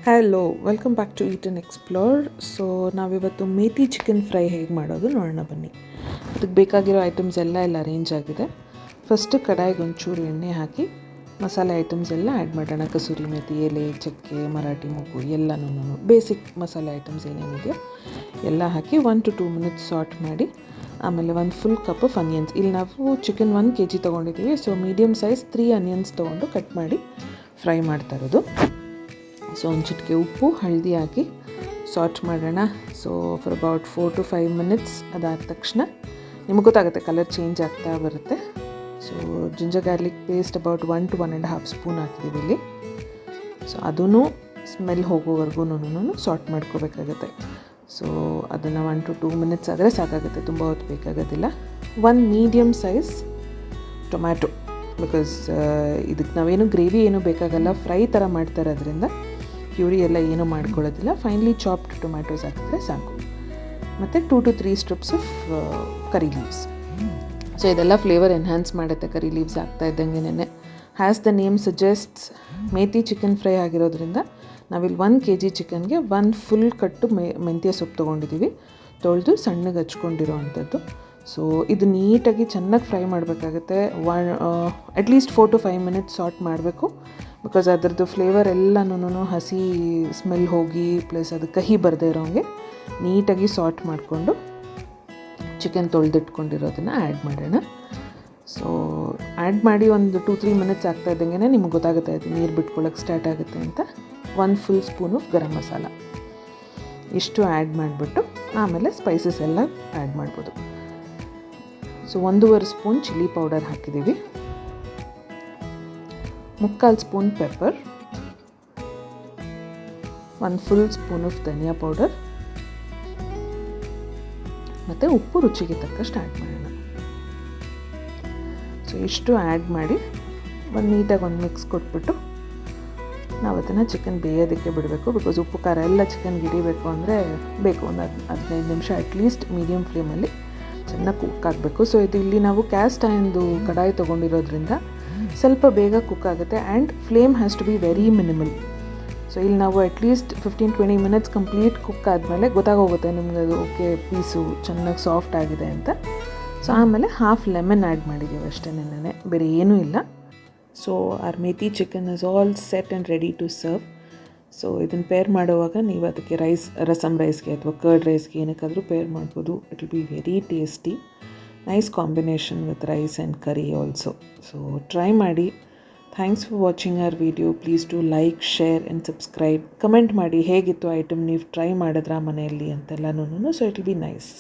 Hello, welcome back to eat and explore. So ನಾವಿವತ್ತು methi chicken fry ಹೇಗೆ ಮಾಡೋದು ನೋಡೋಣ ಬನ್ನಿ. ಅದಕ್ಕೆ ಬೇಕಾಗಿರೋ ಐಟಮ್ಸ್ ಎಲ್ಲ ಅರೇಂಜ್ ಆಗಿದೆ. ಫಸ್ಟು ಕಡಾಯಿಗೆ ಒಂಚೂರು ಎಣ್ಣೆ ಹಾಕಿ ಮಸಾಲೆ ಐಟಮ್ಸ್ ಎಲ್ಲ ಆ್ಯಡ್ ಮಾಡೋಣ. ಕಸೂರಿ ಮೇಥಿ, ಎಲೆ, ಚಕ್ಕೆ, ಮರಾಠಿ ಮೊಗ್ಗು ಎಲ್ಲನೂ ಬೇಸಿಕ್ ಮಸಾಲೆ ಐಟಮ್ಸ್ ಏನೇನಿದೆಯೋ ಎಲ್ಲ ಹಾಕಿ 1 to 2 minutes ಸಾಟ್ ಮಾಡಿ, ಆಮೇಲೆ ಒಂದು ಫುಲ್ ಕಪ್ ಆಫ್ ಅನಿಯನ್ಸ್. ಇಲ್ಲಿ ನಾವು ಚಿಕನ್ 1 kg ತೊಗೊಂಡಿದ್ದೀವಿ. ಸೊ ಮೀಡಿಯಮ್ ಸೈಜ್ 3 ಅನಿಯನ್ಸ್ ತೊಗೊಂಡು ಕಟ್ ಮಾಡಿ ಫ್ರೈ ಮಾಡ್ತಾ ಇರೋದು. ಸೊ ಒಂದು ಚಿಟಿಕೆ ಉಪ್ಪು, ಹಳದಿ ಹಾಕಿ ಸಾಟ್ ಮಾಡೋಣ. So for about 4 to 5 minutes. ಅದಾದ ತಕ್ಷಣ ನಿಮಗೆ ಗೊತ್ತಾಗುತ್ತೆ, ಕಲರ್ ಚೇಂಜ್ ಆಗ್ತಾ ಬರುತ್ತೆ. So ginger garlic paste about 1 to 1.5 spoon ಹಾಕಿದ್ದೀವಿ ಇಲ್ಲಿ. ಸೊ ಅದೂ ಸ್ಮೆಲ್ ಹೋಗೋವರೆಗೂ ಸಾಟ್ ಮಾಡ್ಕೋಬೇಕಾಗುತ್ತೆ. ಸೊ ಅದನ್ನು 1 to 2 minutes ಆದರೆ ಸಾಕಾಗುತ್ತೆ, ತುಂಬ ಹೊತ್ತು ಬೇಕಾಗೋದಿಲ್ಲ. 1 ಮೀಡಿಯಮ್ ಸೈಜ್ ಟೊಮ್ಯಾಟೊ, ಬಿಕಾಸ್ ಇದಕ್ಕೆ ನಾವೇನು ಗ್ರೇವಿ ಏನೂ ಬೇಕಾಗಲ್ಲ, ಫ್ರೈ ಥರ ಮಾಡ್ತಾ ಇರೋದ್ರಿಂದ ಪ್ಯೂರಿ ಎಲ್ಲ ಏನೂ ಮಾಡ್ಕೊಳ್ಳೋದಿಲ್ಲ. ಫೈನ್ಲಿ ಚಾಪ್ಡ್ ಟೊಮ್ಯಾಟೋಸ್ ಹಾಕಿದ್ರೆ ಸಾಕು. ಮತ್ತು 2 to 3 strips of curry leaves. So ಇದೆಲ್ಲ ಫ್ಲೇವರ್ ಎನ್ಹ್ಯಾನ್ಸ್ ಮಾಡುತ್ತೆ ಕರಿ ಲೀವ್ಸ್ ಹಾಕ್ತಾ ಇದ್ದಂಗೆನೇ. As the name suggests, methi chicken fry ಆಗಿರೋದ್ರಿಂದ ನಾವಿಲ್ಲಿ 1 kg ಚಿಕನ್ಗೆ 1 ಫುಲ್ ಕಟ್ಟು ಮೆಂತ್ಯ ಸೊಪ್ಪು ತೊಗೊಂಡಿದ್ದೀವಿ, ತೊಳೆದು ಸಣ್ಣಗೆ ಹಚ್ಕೊಂಡಿರೋ ಅಂಥದ್ದು. ಸೊ ಇದು ನೀಟಾಗಿ ಚೆನ್ನಾಗಿ ಫ್ರೈ ಮಾಡಬೇಕಾಗುತ್ತೆ. ಅಟ್ಲೀಸ್ಟ್ 4 to 5 minutes ಸಾಟ್ ಮಾಡಬೇಕು, ಬಿಕಾಸ್ ಅದರದ್ದು ಫ್ಲೇವರ್ ಎಲ್ಲನೂ ಹಸಿ ಸ್ಮೆಲ್ ಹೋಗಿ ಪ್ಲಸ್ ಅದು ಕಹಿ ಬರದೇ ಇರೋಂಗೆ ನೀಟಾಗಿ ಸಾಟ್ ಮಾಡಿಕೊಂಡು ಚಿಕನ್ ತೊಳೆದಿಟ್ಕೊಂಡಿರೋದನ್ನು ಆ್ಯಡ್ ಮಾಡೋಣ. ಸೊ ಆ್ಯಡ್ ಮಾಡಿ ಒಂದು 2-3 minutes ಆಗ್ತಾ ಇದ್ದಂಗೆ ನಿಮ್ಗೆ ಗೊತ್ತಾಗುತ್ತೆ ಅದು ನೀರು ಬಿಟ್ಕೊಳ್ಳೋಕೆ ಸ್ಟಾರ್ಟ್ ಆಗುತ್ತೆ ಅಂತ. 1 full spoon of garam masala ಇಷ್ಟು ಆ್ಯಡ್ ಮಾಡಿಬಿಟ್ಟು ಆಮೇಲೆ ಸ್ಪೈಸಸ್ ಎಲ್ಲ ಆ್ಯಡ್ ಮಾಡ್ಬೋದು. ಸೊ 1.5 ಸ್ಪೂನ್ ಚಿಲ್ಲಿ ಪೌಡರ್ ಹಾಕಿದ್ದೀವಿ, 3/4 spoon pepper, 1 full spoon of dhaniya powder ಮತ್ತು ಉಪ್ಪು ರುಚಿಗೆ ತಕ್ಕಷ್ಟು ಆ್ಯಡ್ ಮಾಡೋಣ. ಸೊ ಇಷ್ಟು ಆ್ಯಡ್ ಮಾಡಿ ನೀಟಾಗಿ ಒಂದು ಮಿಕ್ಸ್ ಕೊಟ್ಬಿಟ್ಟು ನಾವು ಅದನ್ನು ಚಿಕನ್ ಬೇಯೋದಕ್ಕೆ ಬಿಡಬೇಕು. ಬಿಕಾಸ್ ಉಪ್ಪು ಖಾರ ಎಲ್ಲ ಚಿಕನ್ಗೆ ಹಿಡಿಬೇಕು ಅಂದರೆ ಬೇಕು ಒಂದು 15 ನಿಮಿಷ ಅಟ್ಲೀಸ್ಟ್ ಮೀಡಿಯಮ್ ಫ್ಲೇಮಲ್ಲಿ ಚೆನ್ನಾಗಿ ಕುಕ್ ಆಗಬೇಕು. ಸೊ ಇಲ್ಲಿ ನಾವು ಕ್ಯಾಸ್ಟ್ ಐರನ್ದು ಕಡಾಯಿ ತೊಗೊಂಡಿರೋದ್ರಿಂದ ಸ್ವಲ್ಪ ಬೇಗ ಕುಕ್ ಆಗುತ್ತೆ. And flame has to be very minimal. So ಇಲ್ಲಿ ನಾವು ಅಟ್ಲೀಸ್ಟ್ 15-20 minutes ಕಂಪ್ಲೀಟ್ ಕುಕ್ ಆದಮೇಲೆ ಗೊತ್ತಾಗೋಗುತ್ತೆ ನಿಮ್ಗೆ ಅದು ಓಕೆ ಪೀಸು ಚೆನ್ನಾಗಿ ಸಾಫ್ಟ್ ಆಗಿದೆ ಅಂತ. ಸೊ ಆಮೇಲೆ ಹಾಫ್ ಲೆಮನ್ ಆ್ಯಡ್ ಮಾಡಿದ್ದೀವಿ ಅಷ್ಟೇನೇ, ಬೇರೆ ಏನೂ ಇಲ್ಲ. So our methi chicken is all set and ready to serve. So ಇದನ್ನು ಪೇರ್ ಮಾಡುವಾಗ ನೀವು ಅದಕ್ಕೆ ರಸಮ್ ರೈಸ್ಗೆ ಅಥವಾ ಕರ್ಡ್ ರೈಸ್ಗೆ ಏನಕ್ಕಾದರೂ ಪೇರ್ ಮಾಡ್ಬೋದು. It will be very tasty, nice combination with rice and curry also. So try ಮಾಡಿ. Thanks for watching our video. Please to like, share and subscribe. Comment ಮಾಡಿ ಹೇಗಿತ್ತು ಐಟಮ್, ನೀವು ಟ್ರೈ ಮಾಡಿದ್ರಾ ಮನೆಯಲ್ಲಿ ಅಂತೆಲ್ಲನೂ. So it will be nice.